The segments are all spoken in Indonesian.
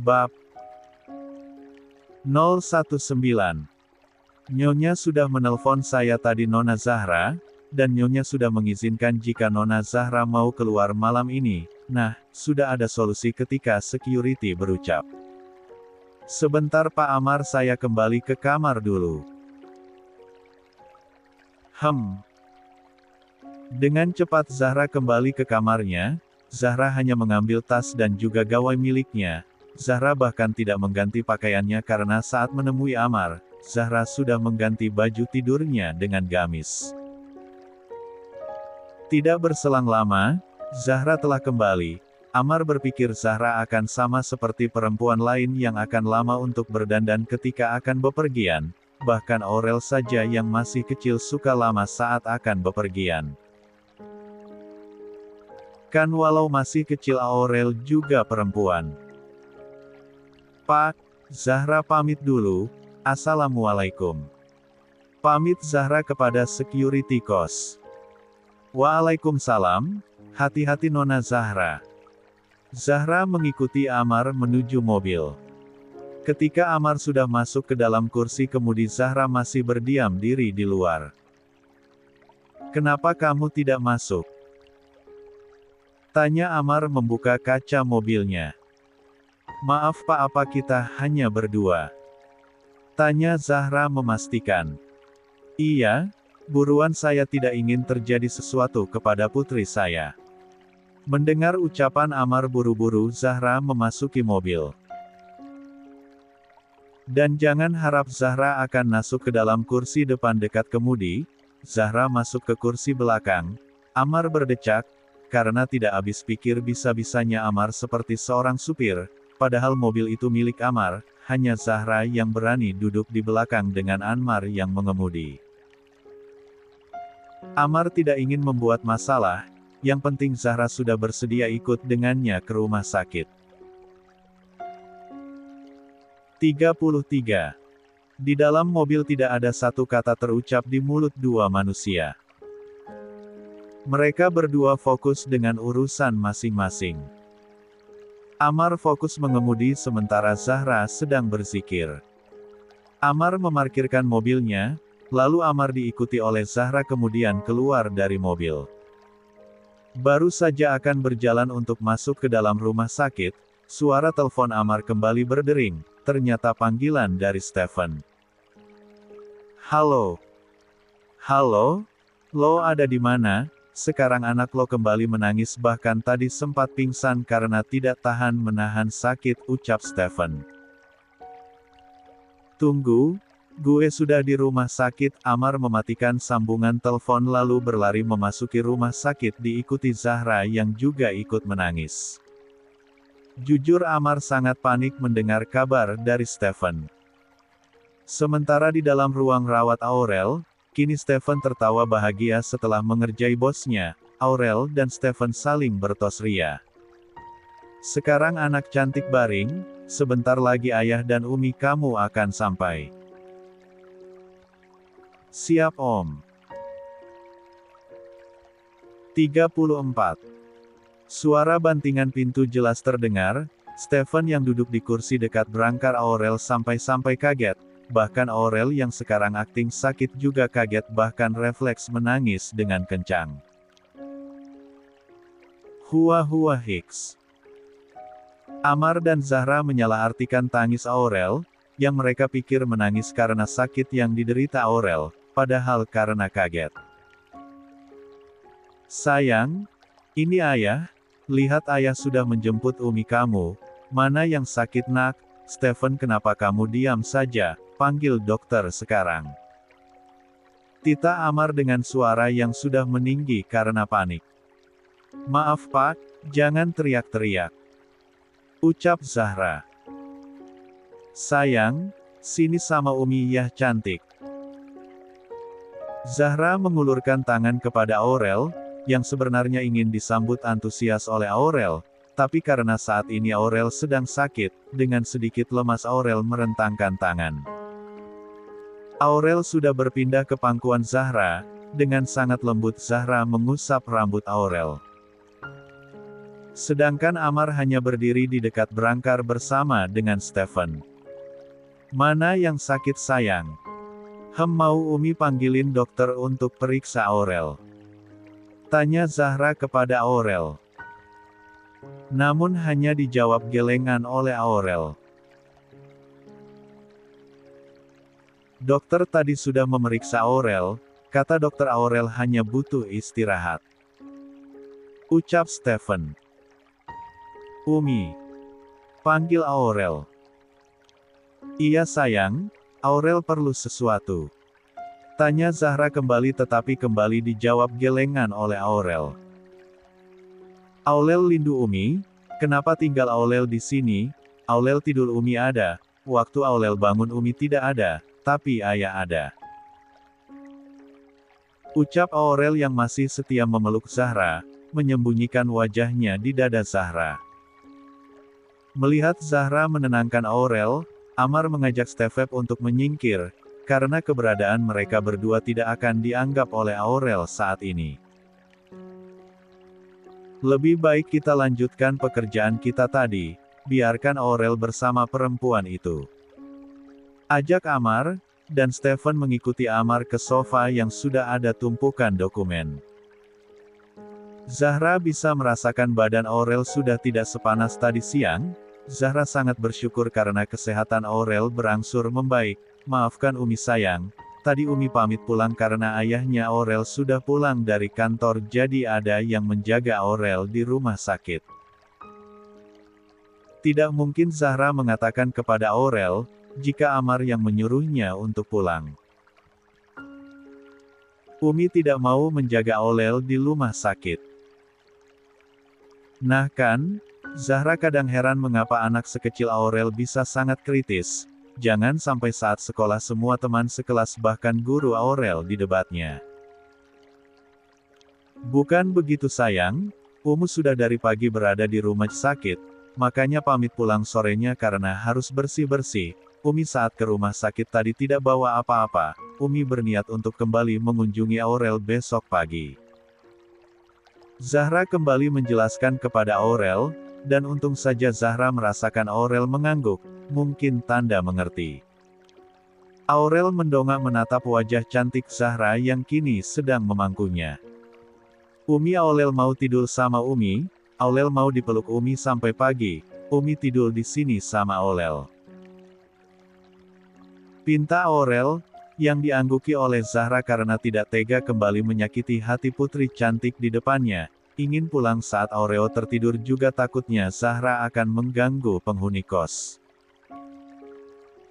Bab 019. Nyonya sudah menelpon saya tadi Nona Zahra, dan Nyonya sudah mengizinkan jika Nona Zahra mau keluar malam ini. Nah, sudah ada solusi ketika security berucap. Sebentar Pak Amar, saya kembali ke kamar dulu. Dengan cepat Zahra kembali ke kamarnya. Zahra hanya mengambil tas dan juga gawai miliknya. Zahra bahkan tidak mengganti pakaiannya karena saat menemui Amar, Zahra sudah mengganti baju tidurnya dengan gamis. Tidak berselang lama, Zahra telah kembali. Amar berpikir Zahra akan sama seperti perempuan lain yang akan lama untuk berdandan ketika akan bepergian. Bahkan Aurel saja yang masih kecil suka lama saat akan bepergian. Kan walau masih kecil Aurel juga perempuan. Pak, Zahra pamit dulu. Assalamualaikum. Pamit Zahra kepada security kos. Waalaikumsalam. Hati-hati Nona Zahra. Zahra mengikuti Amar menuju mobil. Ketika Amar sudah masuk ke dalam kursi kemudi, Zahra masih berdiam diri di luar. Kenapa kamu tidak masuk? Tanya Amar membuka kaca mobilnya. Maaf Pak, apa kita hanya berdua? Tanya Zahra memastikan. Iya, buruan, saya tidak ingin terjadi sesuatu kepada putri saya. Mendengar ucapan Amar, buru-buru Zahra memasuki mobil. Dan jangan harap Zahra akan masuk ke dalam kursi depan dekat kemudi. Zahra masuk ke kursi belakang. Amar berdecak, karena tidak habis pikir bisa-bisanya Amar seperti seorang supir, padahal mobil itu milik Amar. Hanya Zahra yang berani duduk di belakang dengan Amar yang mengemudi. Amar tidak ingin membuat masalah, yang penting Zahra sudah bersedia ikut dengannya ke rumah sakit. 33. Di dalam mobil tidak ada satu kata terucap di mulut dua manusia. Mereka berdua fokus dengan urusan masing-masing. Amar fokus mengemudi sementara Zahra sedang berzikir. Amar memarkirkan mobilnya, lalu Amar diikuti oleh Zahra kemudian keluar dari mobil. Baru saja akan berjalan untuk masuk ke dalam rumah sakit, suara telepon Amar kembali berdering, ternyata panggilan dari Stephen. Halo? Halo? Lo ada di mana? Sekarang anak lo kembali menangis, bahkan tadi sempat pingsan karena tidak tahan menahan sakit, ucap Stephen. Tunggu, gue sudah di rumah sakit. Amar mematikan sambungan telepon lalu berlari memasuki rumah sakit diikuti Zahra yang juga ikut menangis. Jujur Amar sangat panik mendengar kabar dari Stephen. Sementara di dalam ruang rawat Aurel, kini Stephen tertawa bahagia setelah mengerjai bosnya. Aurel dan Stephen saling bertos ria. Sekarang anak cantik baring, sebentar lagi ayah dan umi kamu akan sampai. Siap Om. 34. Suara bantingan pintu jelas terdengar. Stephen yang duduk di kursi dekat berangkar Aurel sampai-sampai kaget. Bahkan Aurel yang sekarang akting sakit juga kaget, bahkan refleks menangis dengan kencang. Hua Hicks. Amar dan Zahra menyalahartikan tangis Aurel, yang mereka pikir menangis karena sakit yang diderita Aurel, padahal karena kaget. Sayang, ini ayah, lihat ayah sudah menjemput umi kamu. Mana yang sakit nak? Stephen, kenapa kamu diam saja? Panggil dokter sekarang. Tita Amar dengan suara yang sudah meninggi karena panik. Maaf Pak, jangan teriak-teriak, ucap Zahra. Sayang, sini sama umi ya cantik. Zahra mengulurkan tangan kepada Aurel, yang sebenarnya ingin disambut antusias oleh Aurel, tapi karena saat ini Aurel sedang sakit, dengan sedikit lemas Aurel merentangkan tangan. Aurel sudah berpindah ke pangkuan Zahra, dengan sangat lembut Zahra mengusap rambut Aurel. Sedangkan Amar hanya berdiri di dekat berangkar bersama dengan Stephen. Mana yang sakit sayang? Mau Umi panggilin dokter untuk periksa Aurel? Tanya Zahra kepada Aurel. Namun hanya dijawab gelengan oleh Aurel. Dokter tadi sudah memeriksa Aurel, kata dokter Aurel hanya butuh istirahat. Ucap Stephen. Umi. Panggil Aurel. Iya sayang, Aurel perlu sesuatu. Tanya Zahra kembali tetapi kembali dijawab gelengan oleh Aurel. Aurel lindu Umi, kenapa tinggal Aurel di sini? Aurel tidur Umi ada, waktu Aurel bangun Umi tidak ada, tapi ayah ada. Ucap Aurel yang masih setia memeluk Zahra, menyembunyikan wajahnya di dada Zahra. Melihat Zahra menenangkan Aurel, Amar mengajak Stefan untuk menyingkir, karena keberadaan mereka berdua tidak akan dianggap oleh Aurel saat ini. Lebih baik kita lanjutkan pekerjaan kita tadi, biarkan Aurel bersama perempuan itu. Ajak Amar, dan Stefan mengikuti Amar ke sofa yang sudah ada tumpukan dokumen. Zahra bisa merasakan badan Aurel sudah tidak sepanas tadi siang. Zahra sangat bersyukur karena kesehatan Aurel berangsur membaik. Maafkan Umi sayang, tadi Umi pamit pulang karena ayahnya Aurel sudah pulang dari kantor jadi ada yang menjaga Aurel di rumah sakit. Tidak mungkin Zahra mengatakan kepada Aurel, jika Amar yang menyuruhnya untuk pulang. Umi tidak mau menjaga Aurel di rumah sakit. Nah kan, Zahra kadang heran mengapa anak sekecil Aurel bisa sangat kritis. Jangan sampai saat sekolah semua teman sekelas bahkan guru Aurel didebatnya. Bukan begitu sayang, Umu sudah dari pagi berada di rumah sakit, makanya pamit pulang sorenya karena harus bersih-bersih. Umi saat ke rumah sakit tadi tidak bawa apa-apa, Umi berniat untuk kembali mengunjungi Aurel besok pagi. Zahra kembali menjelaskan kepada Aurel, dan untung saja Zahra merasakan Aurel mengangguk, mungkin tanda mengerti. Aurel mendongak menatap wajah cantik Zahra yang kini sedang memangkunya. Umi Aurel mau tidur sama Umi, Aurel mau dipeluk Umi sampai pagi, Umi tidur di sini sama Aurel. Pinta Aurel, yang diangguki oleh Zahra karena tidak tega kembali menyakiti hati putri cantik di depannya, ingin pulang saat Aurel tertidur juga takutnya Zahra akan mengganggu penghuni kos.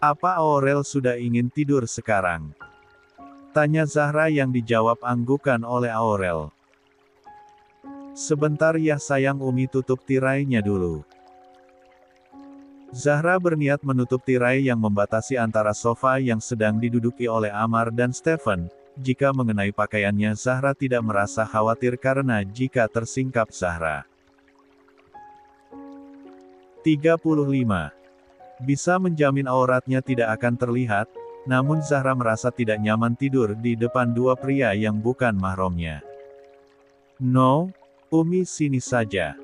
Apa Aurel sudah ingin tidur sekarang? Tanya Zahra yang dijawab anggukan oleh Aurel. Sebentar ya sayang Umi tutup tirainya dulu. Zahra berniat menutup tirai yang membatasi antara sofa yang sedang diduduki oleh Amar dan Stephen. Jika mengenai pakaiannya Zahra tidak merasa khawatir karena jika tersingkap Zahra. 35. Bisa menjamin auratnya tidak akan terlihat, namun Zahra merasa tidak nyaman tidur di depan dua pria yang bukan mahramnya. No, Umi sini saja.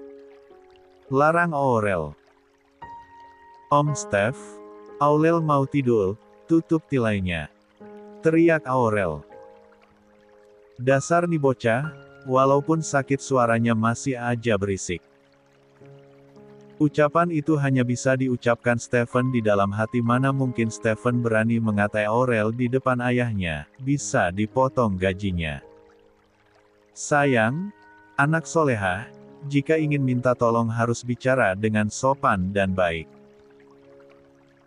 Larang Aurel. Om Steph, Aurel mau tidur, tutup tirainya. Teriak Aurel. Dasar nih bocah, walaupun sakit suaranya masih aja berisik. Ucapan itu hanya bisa diucapkan Stephen di dalam hati mana mungkin Stephen berani mengatai Aurel di depan ayahnya, bisa dipotong gajinya. Sayang, anak solehah, jika ingin minta tolong harus bicara dengan sopan dan baik.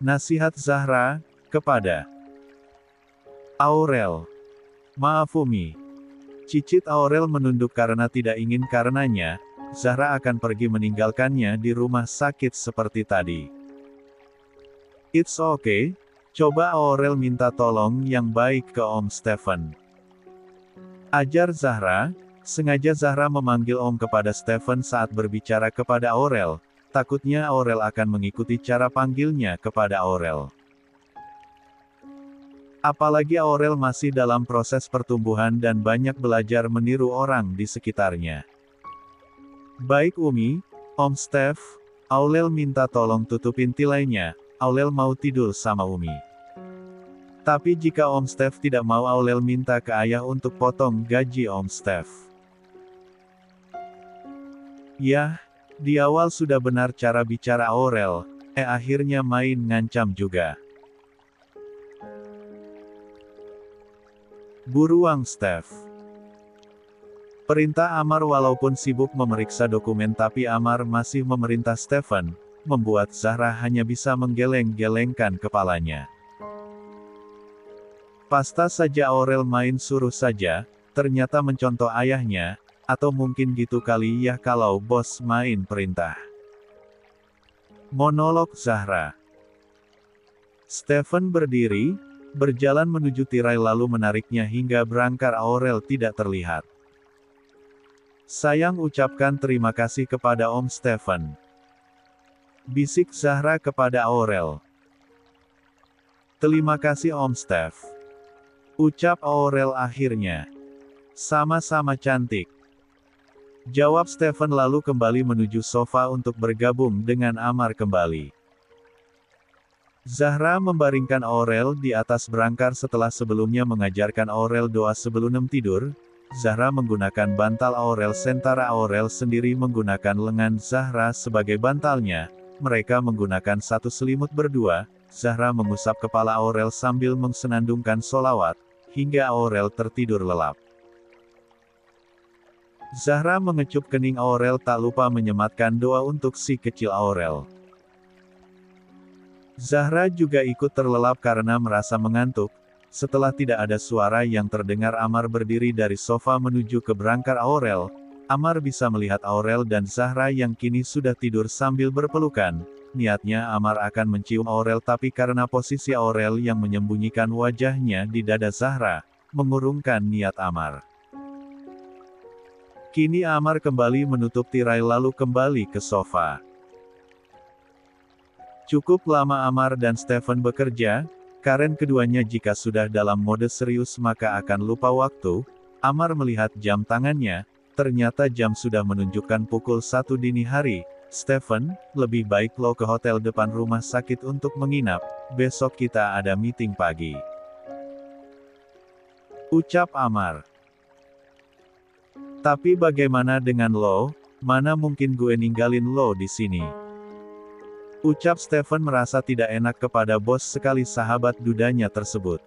Nasihat Zahra, kepada Aurel. Maaf Umi. Cicit Aurel menunduk karena tidak ingin karenanya, Zahra akan pergi meninggalkannya di rumah sakit seperti tadi. It's okay, coba Aurel minta tolong yang baik ke Om Stephen. Ajar Zahra, sengaja Zahra memanggil Om kepada Stephen saat berbicara kepada Aurel. Takutnya Aurel akan mengikuti cara panggilnya kepada Aurel. Apalagi Aurel masih dalam proses pertumbuhan dan banyak belajar meniru orang di sekitarnya. Baik Umi, Om Steph, Aurel minta tolong tutupin tilainya, Aurel mau tidur sama Umi. Tapi jika Om Steph tidak mau, Aurel minta ke ayah untuk potong gaji Om Steph. Yah, di awal sudah benar cara bicara Aurel, akhirnya main ngancam juga. Buruang Steph. Perintah Amar walaupun sibuk memeriksa dokumen tapi Amar masih memerintah Stephen, membuat Zahra hanya bisa menggeleng-gelengkan kepalanya. Pasta saja Aurel main suruh saja, ternyata mencontoh ayahnya, atau mungkin gitu kali ya kalau bos main perintah. Monolog Zahra. Stephen berdiri, berjalan menuju tirai lalu menariknya hingga berangkar Aurel tidak terlihat. Sayang ucapkan terima kasih kepada Om Stephen. Bisik Zahra kepada Aurel. Terima kasih Om Steph. Ucap Aurel akhirnya. Sama-sama cantik. Jawab Stephen lalu kembali menuju sofa untuk bergabung dengan Amar kembali. Zahra membaringkan Aurel di atas berangkar setelah sebelumnya mengajarkan Aurel doa sebelum tidur. Zahra menggunakan bantal Aurel sementara Aurel sendiri menggunakan lengan Zahra sebagai bantalnya. Mereka menggunakan satu selimut berdua. Zahra mengusap kepala Aurel sambil mensenandungkan solawat, hingga Aurel tertidur lelap. Zahra mengecup kening Aurel tak lupa menyematkan doa untuk si kecil Aurel. Zahra juga ikut terlelap karena merasa mengantuk. Setelah tidak ada suara yang terdengar Amar berdiri dari sofa menuju ke berangkar Aurel. Amar bisa melihat Aurel dan Zahra yang kini sudah tidur sambil berpelukan. Niatnya Amar akan mencium Aurel tapi karena posisi Aurel yang menyembunyikan wajahnya di dada Zahra, mengurungkan niat Amar. Kini Amar kembali menutup tirai lalu kembali ke sofa. Cukup lama Amar dan Stephen bekerja, karena keduanya jika sudah dalam mode serius maka akan lupa waktu. Amar melihat jam tangannya, ternyata jam sudah menunjukkan pukul 1 dini hari. Stephen, lebih baik lo ke hotel depan rumah sakit untuk menginap, besok kita ada meeting pagi. Ucap Amar. Tapi bagaimana dengan lo, mana mungkin gue ninggalin lo di sini. Ucap Stephen merasa tidak enak kepada bos sekali sahabat dudanya tersebut.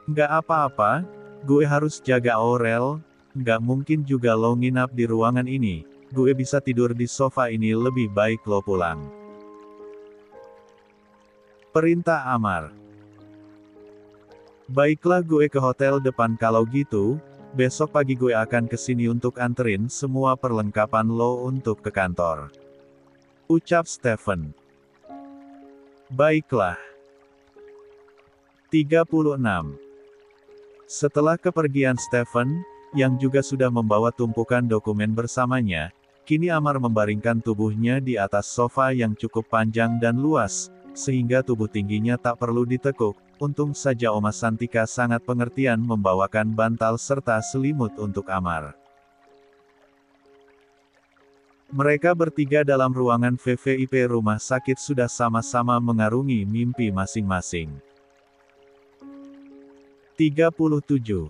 Nggak apa-apa, gue harus jaga Aurel, nggak mungkin juga lo nginap di ruangan ini, gue bisa tidur di sofa ini lebih baik lo pulang. Perintah Amar. Baiklah gue ke hotel depan kalau gitu, besok pagi gue akan kesini untuk anterin semua perlengkapan lo untuk ke kantor. Ucap Stephen. Baiklah. 36. Setelah kepergian Stephen, yang juga sudah membawa tumpukan dokumen bersamanya, kini Amar membaringkan tubuhnya di atas sofa yang cukup panjang dan luas, sehingga tubuh tingginya tak perlu ditekuk. Untung saja Oma Santika sangat pengertian membawakan bantal serta selimut untuk Amar. Mereka bertiga dalam ruangan VVIP rumah sakit sudah sama-sama mengarungi mimpi masing-masing. 37.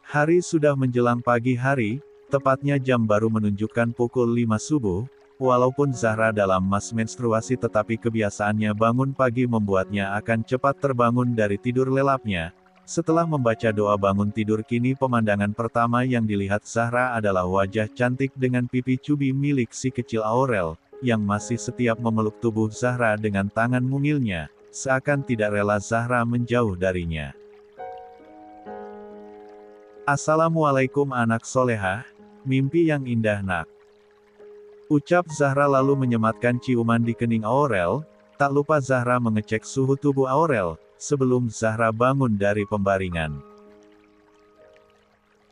Hari sudah menjelang pagi hari, tepatnya jam baru menunjukkan pukul 5 subuh, walaupun Zahra dalam mas menstruasi tetapi kebiasaannya bangun pagi membuatnya akan cepat terbangun dari tidur lelapnya. Setelah membaca doa bangun tidur kini pemandangan pertama yang dilihat Zahra adalah wajah cantik dengan pipi cubi milik si kecil Aurel, yang masih setiap memeluk tubuh Zahra dengan tangan mungilnya, seakan tidak rela Zahra menjauh darinya. Assalamualaikum anak solehah, mimpi yang indah nak. Ucap Zahra lalu menyematkan ciuman di kening Aurel, tak lupa Zahra mengecek suhu tubuh Aurel, sebelum Zahra bangun dari pembaringan.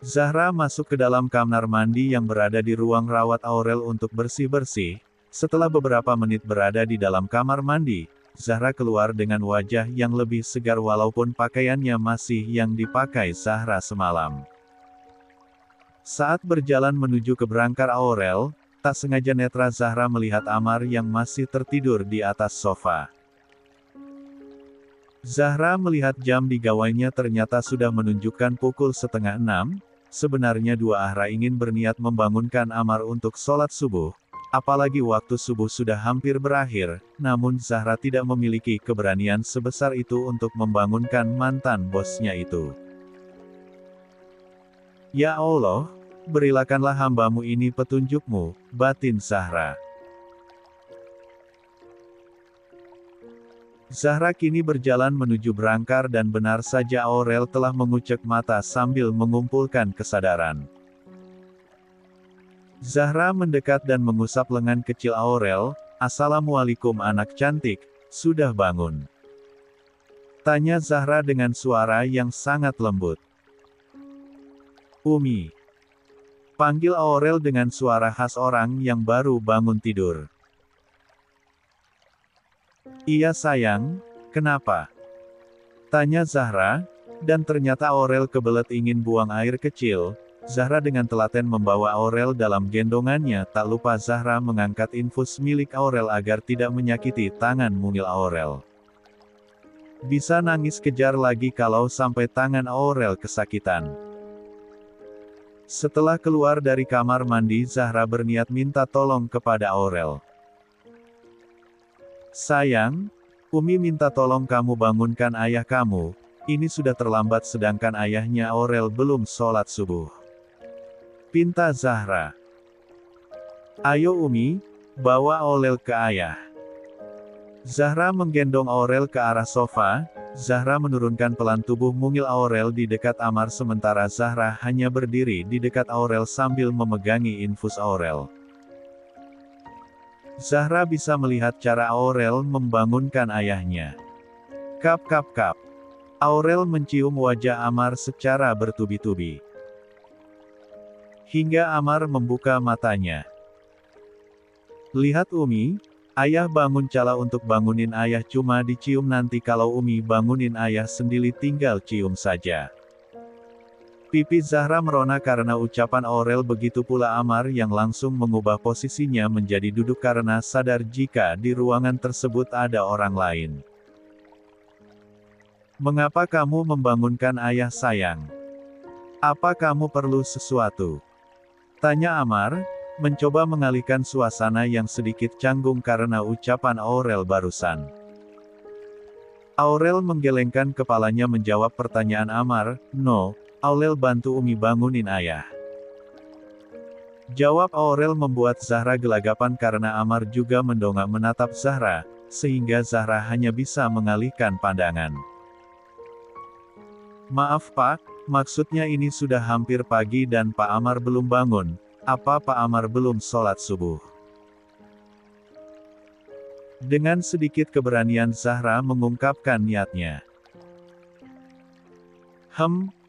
Zahra masuk ke dalam kamar mandi yang berada di ruang rawat Aurel untuk bersih-bersih. Setelah beberapa menit berada di dalam kamar mandi, Zahra keluar dengan wajah yang lebih segar walaupun pakaiannya masih yang dipakai Zahra semalam. Saat berjalan menuju ke berangkar Aurel, tak sengaja netra Zahra melihat Amar yang masih tertidur di atas sofa. Zahra melihat jam di gawainya ternyata sudah menunjukkan pukul 5:30. Sebenarnya dua ahra ingin berniat membangunkan Amar untuk sholat subuh. Apalagi waktu subuh sudah hampir berakhir, namun Zahra tidak memiliki keberanian sebesar itu untuk membangunkan mantan bosnya itu. Ya Allah, berilakanlah hambamu ini petunjukmu, batin Zahra. Zahra kini berjalan menuju berangkar dan benar saja Aurel telah mengucek mata sambil mengumpulkan kesadaran. Zahra mendekat dan mengusap lengan kecil Aurel. "Assalamualaikum anak cantik, sudah bangun?" tanya Zahra dengan suara yang sangat lembut. "Umi," panggil Aurel dengan suara khas orang yang baru bangun tidur. "Iya sayang, kenapa?" tanya Zahra, dan ternyata Aurel kebelet ingin buang air kecil. Zahra dengan telaten membawa Aurel dalam gendongannya, tak lupa Zahra mengangkat infus milik Aurel agar tidak menyakiti tangan mungil Aurel. Bisa nangis kejar lagi kalau sampai tangan Aurel kesakitan. Setelah keluar dari kamar mandi, Zahra berniat minta tolong kepada Aurel. "Sayang, Umi minta tolong kamu bangunkan ayah kamu, ini sudah terlambat sedangkan ayahnya Aurel belum sholat subuh," pinta Zahra. "Ayo Umi, bawa Aurel ke ayah." Zahra menggendong Aurel ke arah sofa. Zahra menurunkan pelan tubuh mungil Aurel di dekat Amar sementara Zahra hanya berdiri di dekat Aurel sambil memegangi infus Aurel. Zahra bisa melihat cara Aurel membangunkan ayahnya. Kap kap kap. Aurel mencium wajah Amar secara bertubi-tubi. Hingga Amar membuka matanya. "Lihat Umi, ayah bangun cala untuk bangunin ayah cuma dicium nanti kalau Umi bangunin ayah sendiri tinggal cium saja." Pipi Zahra merona karena ucapan Aurel, begitu pula Amar yang langsung mengubah posisinya menjadi duduk karena sadar jika di ruangan tersebut ada orang lain. "Mengapa kamu membangunkan ayah sayang? Apa kamu perlu sesuatu?" tanya Amar, mencoba mengalihkan suasana yang sedikit canggung karena ucapan Aurel barusan. Aurel menggelengkan kepalanya menjawab pertanyaan Amar, "No, Aurel bantu Umi bangunin ayah." Jawab Aurel membuat Zahra gelagapan karena Amar juga mendongak menatap Zahra, sehingga Zahra hanya bisa mengalihkan pandangan. "Maaf Pak, maksudnya ini sudah hampir pagi dan Pak Amar belum bangun. Apa Pak Amar belum sholat subuh?" Dengan sedikit keberanian Zahra mengungkapkan niatnya.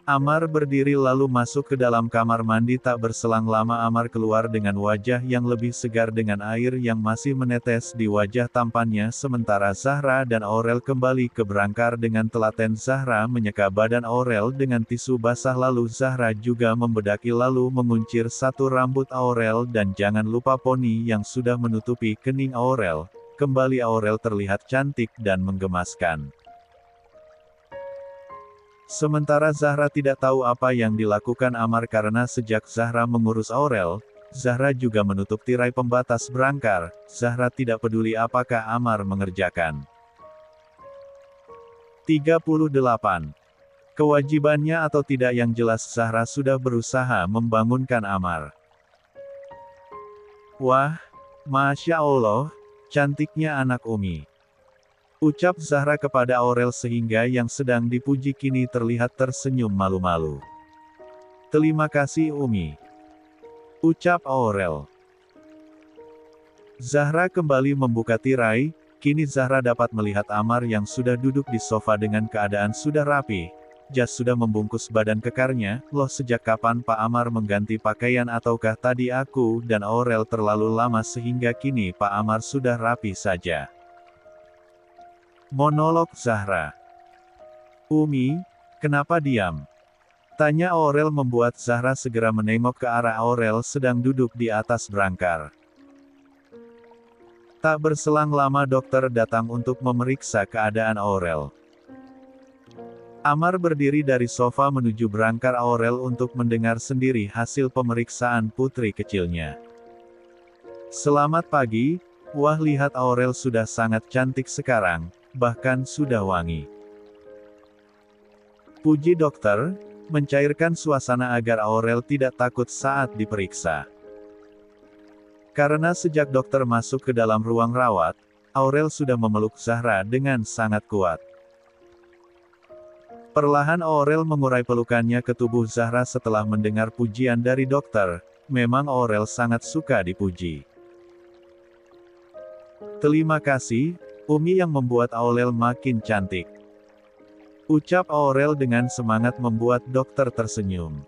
Amar berdiri lalu masuk ke dalam kamar mandi. Tak berselang lama Amar keluar dengan wajah yang lebih segar dengan air yang masih menetes di wajah tampannya sementara Zahra dan Aurel kembali ke berangkar dengan telaten. Zahra menyeka badan Aurel dengan tisu basah lalu Zahra juga membedaki lalu menguncir satu rambut Aurel dan jangan lupa poni yang sudah menutupi kening Aurel. Kembali Aurel terlihat cantik dan menggemaskan. Sementara Zahra tidak tahu apa yang dilakukan Amar karena sejak Zahra mengurus Aurel, Zahra juga menutup tirai pembatas berangkar. Zahra tidak peduli apakah Amar mengerjakan. 38. Kewajibannya atau tidak yang jelas Zahra sudah berusaha membangunkan Amar. "Wah, Masya Allah, cantiknya anak Umi," ucap Zahra kepada Aurel sehingga yang sedang dipuji kini terlihat tersenyum malu-malu. "Terima kasih Umi," ucap Aurel. Zahra kembali membuka tirai. Kini Zahra dapat melihat Amar yang sudah duduk di sofa dengan keadaan sudah rapi. Jas sudah membungkus badan kekarnya. "Loh, sejak kapan Pak Amar mengganti pakaian ataukah tadi aku dan Aurel terlalu lama sehingga kini Pak Amar sudah rapi saja?" Monolog Zahra. "Umi, kenapa diam? Tanya Aurel membuat Zahra segera menengok ke arah Aurel sedang duduk di atas brangkar. Tak berselang lama dokter datang untuk memeriksa keadaan Aurel. Amar berdiri dari sofa menuju brangkar Aurel untuk mendengar sendiri hasil pemeriksaan putri kecilnya. Selamat pagi, wah lihat Aurel sudah sangat cantik sekarang, bahkan sudah wangi. Puji dokter, mencairkan suasana agar Aurel tidak takut saat diperiksa. Karena sejak dokter masuk ke dalam ruang rawat, Aurel sudah memeluk Zahra dengan sangat kuat. Perlahan Aurel mengurai pelukannya ke tubuh Zahra setelah mendengar pujian dari dokter. Memang Aurel sangat suka dipuji. Terima kasih, Umi yang membuat Aurel makin cantik. Ucap Aurel dengan semangat membuat dokter tersenyum.